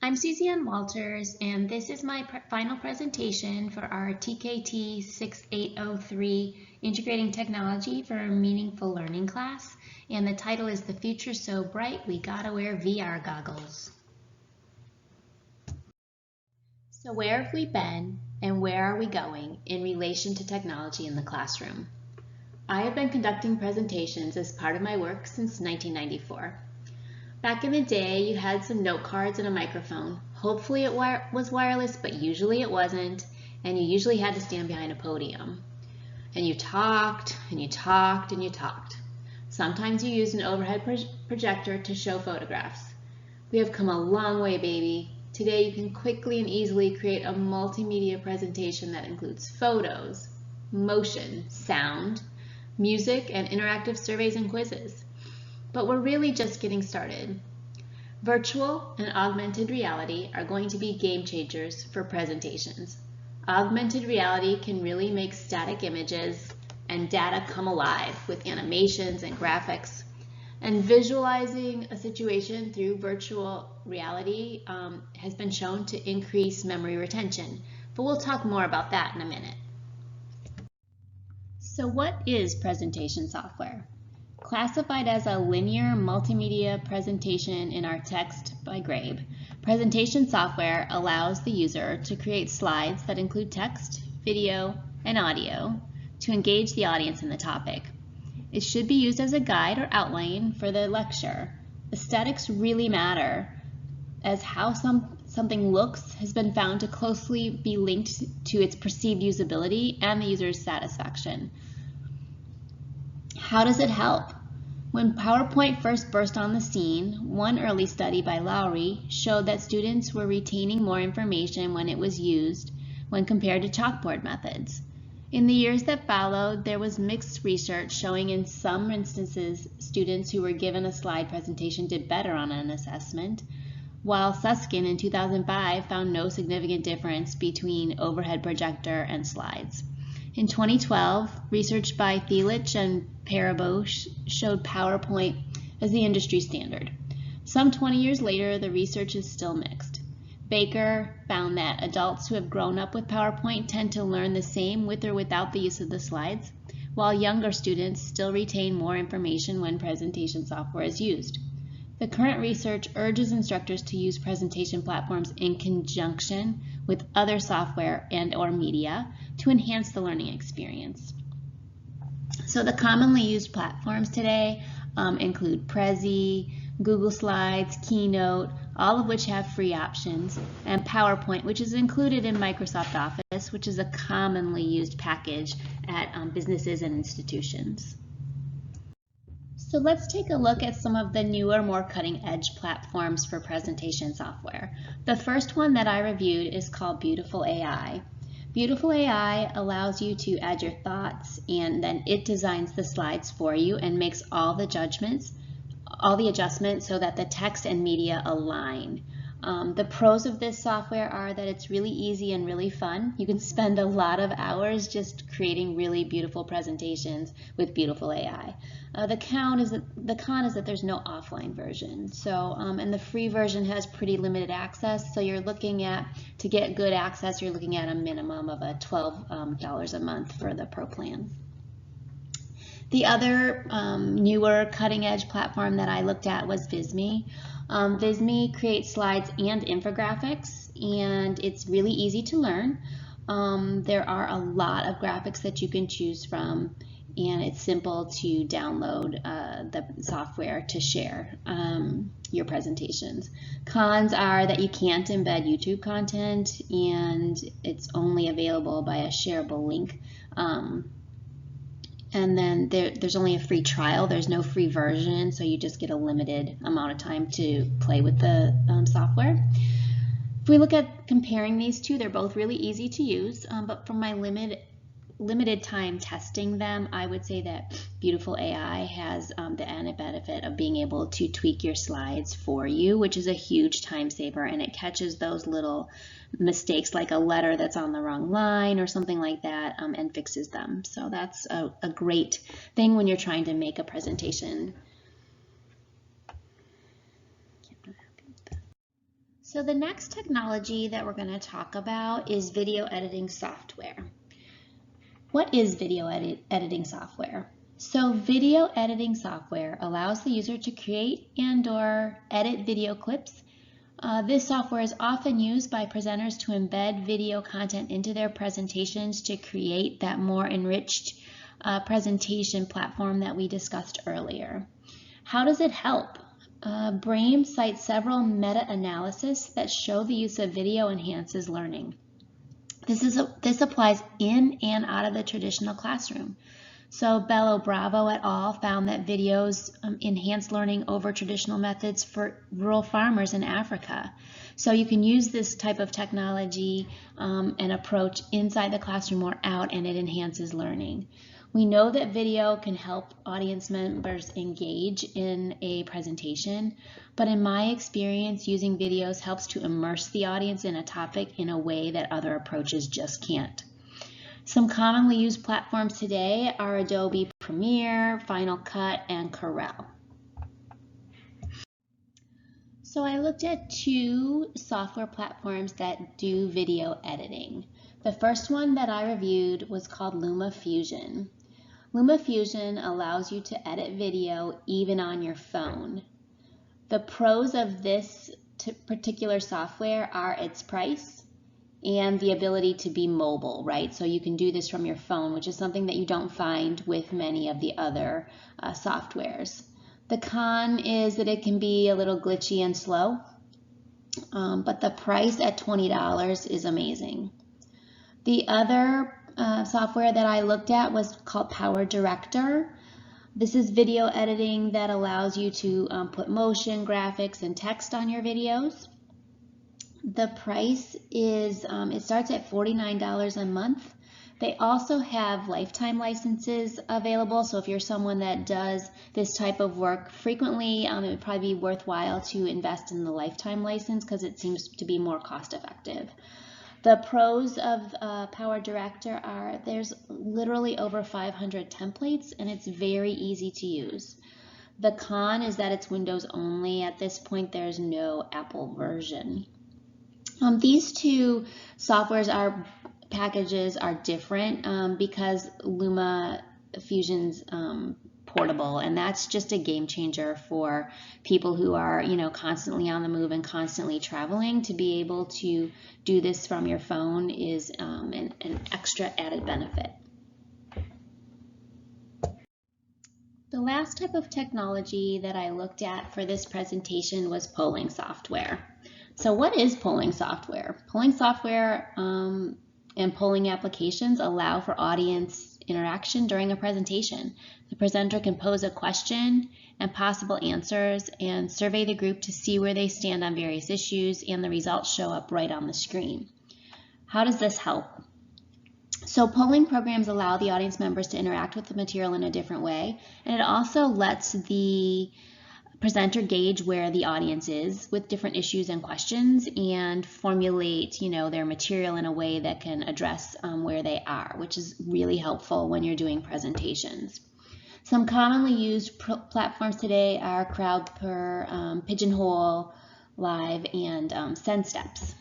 I'm Suzanne Walters, and this is my final presentation for our TKT 6803 Integrating Technology for a Meaningful Learning class, and the title is The Future's So Bright We Gotta Wear VR Goggles. So where have we been and where are we going in relation to technology in the classroom? I have been conducting presentations as part of my work since 1994. Back in the day, you had some note cards and a microphone. Hopefully it was wireless, but usually it wasn't, and you usually had to stand behind a podium. And you talked, and you talked, and you talked. Sometimes you used an overhead projector to show photographs. We have come a long way, baby. Today you can quickly and easily create a multimedia presentation that includes photos, motion, sound, music, and interactive surveys and quizzes. But we're really just getting started. Virtual and augmented reality are going to be game changers for presentations. Augmented reality can really make static images and data come alive with animations and graphics. And visualizing a situation through virtual reality has been shown to increase memory retention. But we'll talk more about that in a minute. So what is presentation software? Classified as a linear multimedia presentation in our text by Grabe, presentation software allows the user to create slides that include text, video, and audio to engage the audience in the topic. It should be used as a guide or outline for the lecture. Aesthetics really matter, as how something looks has been found to closely be linked to its perceived usability and the user's satisfaction. How does it help? When PowerPoint first burst on the scene, one early study by Lowry showed that students were retaining more information when it was used when compared to chalkboard methods. In the years that followed, there was mixed research showing in some instances students who were given a slide presentation did better on an assessment, while Susskind in 2005 found no significant difference between overhead projector and slides. In 2012, research by Thielich and Parabo showed PowerPoint as the industry standard. Some 20 years later, the research is still mixed. Baker found that adults who have grown up with PowerPoint tend to learn the same with or without the use of the slides, while younger students still retain more information when presentation software is used. The current research urges instructors to use presentation platforms in conjunction with other software and/or media to enhance the learning experience. So the commonly used platforms today include Prezi, Google Slides, Keynote, all of which have free options, and PowerPoint, which is included in Microsoft Office, which is a commonly used package at businesses and institutions. So let's take a look at some of the newer, more cutting-edge platforms for presentation software. The first one that I reviewed is called Beautiful AI. Beautiful AI allows you to add your thoughts, and then it designs the slides for you and makes all the adjustments so that the text and media align. The pros of this software are that it's really easy and really fun. You can spend a lot of hours just creating really beautiful presentations with Beautiful AI. The con is that there's no offline version. So, and the free version has pretty limited access. So you're looking at, to get good access, you're looking at a minimum of $12 a month for the Pro plan. The other newer cutting-edge platform that I looked at was Visme. Visme creates slides and infographics, and it's really easy to learn. There are a lot of graphics that you can choose from, and it's simple to download the software to share your presentations. Cons are that you can't embed YouTube content, and it's only available by a shareable link. And then there's only a free trial. There's no free version, so you just get a limited amount of time to play with the software. If we look at comparing these two, they're both really easy to use, but from my limited time testing them, I would say that Beautiful AI has the added benefit of being able to tweak your slides for you, which is a huge time saver, and it catches those little mistakes like a letter that's on the wrong line or something like that and fixes them. So that's a great thing when you're trying to make a presentation. So the next technology that we're going to talk about is video editing software. What is video editing software? So video editing software allows the user to create and/or edit video clips. This software is often used by presenters to embed video content into their presentations to create that more enriched presentation platform that we discussed earlier. How does it help? Brame cites several meta-analyses that show the use of video enhances learning. This applies in and out of the traditional classroom. So Bello Bravo et al. Found that videos enhance learning over traditional methods for rural farmers in Africa. So you can use this type of technology and approach inside the classroom or out, and it enhances learning. We know that video can help audience members engage in a presentation, but in my experience, using videos helps to immerse the audience in a topic in a way that other approaches just can't. Some commonly used platforms today are Adobe Premiere, Final Cut, and Corel. So I looked at two software platforms that do video editing. The first one that I reviewed was called LumaFusion. LumaFusion allows you to edit video even on your phone. The pros of this particular software are its price and the ability to be mobile, right? So you can do this from your phone, which is something that you don't find with many of the other softwares. The con is that it can be a little glitchy and slow, but the price at $20 is amazing. The other software that I looked at was called PowerDirector. This is video editing that allows you to put motion, graphics, and text on your videos. The price is, it starts at $49 a month. They also have lifetime licenses available, so if you're someone that does this type of work frequently, it would probably be worthwhile to invest in the lifetime license because it seems to be more cost effective. The pros of PowerDirector are there's literally over 500 templates and it's very easy to use. The con is that it's Windows only. At this point, there's no Apple version. These two packages are different because LumaFusion's portable, and that's just a game changer for people who are, constantly on the move and constantly traveling. To be able to do this from your phone is an extra added benefit. The last type of technology that I looked at for this presentation was polling software. So what is polling software? Polling software and polling applications allow for audience interaction during a presentation. The presenter can pose a question and possible answers and survey the group to see where they stand on various issues, and the results show up right on the screen. How does this help? So polling programs allow the audience members to interact with the material in a different way, and it also lets the presenter gauge where the audience is with different issues and questions and formulate, their material in a way that can address where they are, which is really helpful when you're doing presentations. Some commonly used platforms today are Crowdper, Pigeonhole Live, and SendSteps.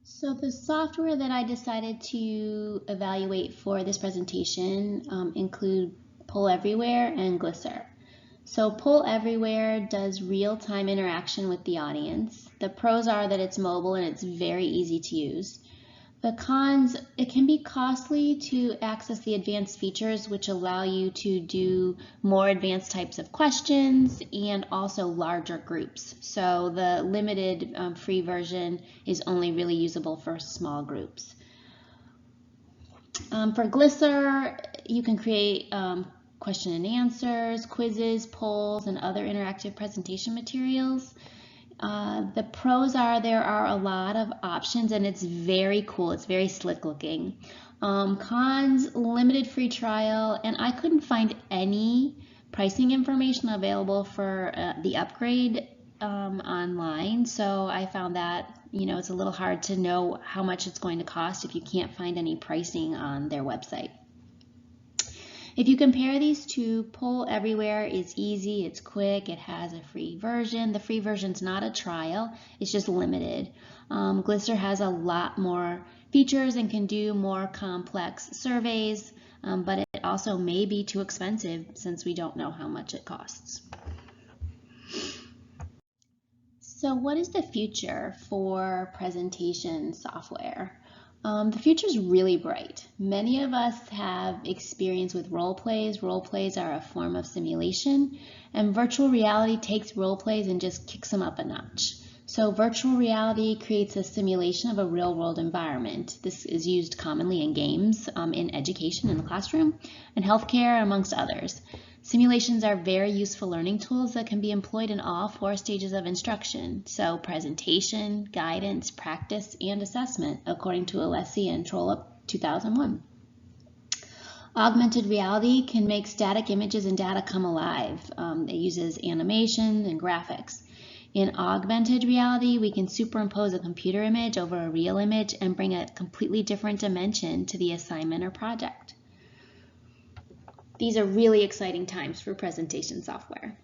So the software that I decided to evaluate for this presentation include Poll Everywhere and Glisser. So Poll Everywhere does real-time interaction with the audience. The pros are that it's mobile and it's very easy to use. The cons, it can be costly to access the advanced features which allow you to do more advanced types of questions and also larger groups. So the limited free version is only really usable for small groups. For Glisser, you can create question and answers, quizzes, polls, and other interactive presentation materials. The pros are there are a lot of options and it's very cool. It's very slick looking. Cons, limited free trial, and I couldn't find any pricing information available for the upgrade online. So I found that, it's a little hard to know how much it's going to cost if you can't find any pricing on their website. If you compare these two, Poll Everywhere is easy, it's quick, it has a free version. The free version's not a trial, it's just limited. Glisser has a lot more features and can do more complex surveys, but it also may be too expensive since we don't know how much it costs. So what is the future for presentation software? The future is really bright. Many of us have experience with role plays. Role plays are a form of simulation, and virtual reality takes role plays and just kicks them up a notch. So virtual reality creates a simulation of a real-world environment. This is used commonly in games, in education in the classroom, and healthcare, amongst others. Simulations are very useful learning tools that can be employed in all 4 stages of instruction, so presentation, guidance, practice, and assessment, according to Alessi and Trollope 2001. Augmented reality can make static images and data come alive. It uses animation and graphics. In augmented reality, we can superimpose a computer image over a real image and bring a completely different dimension to the assignment or project. These are really exciting times for presentation software.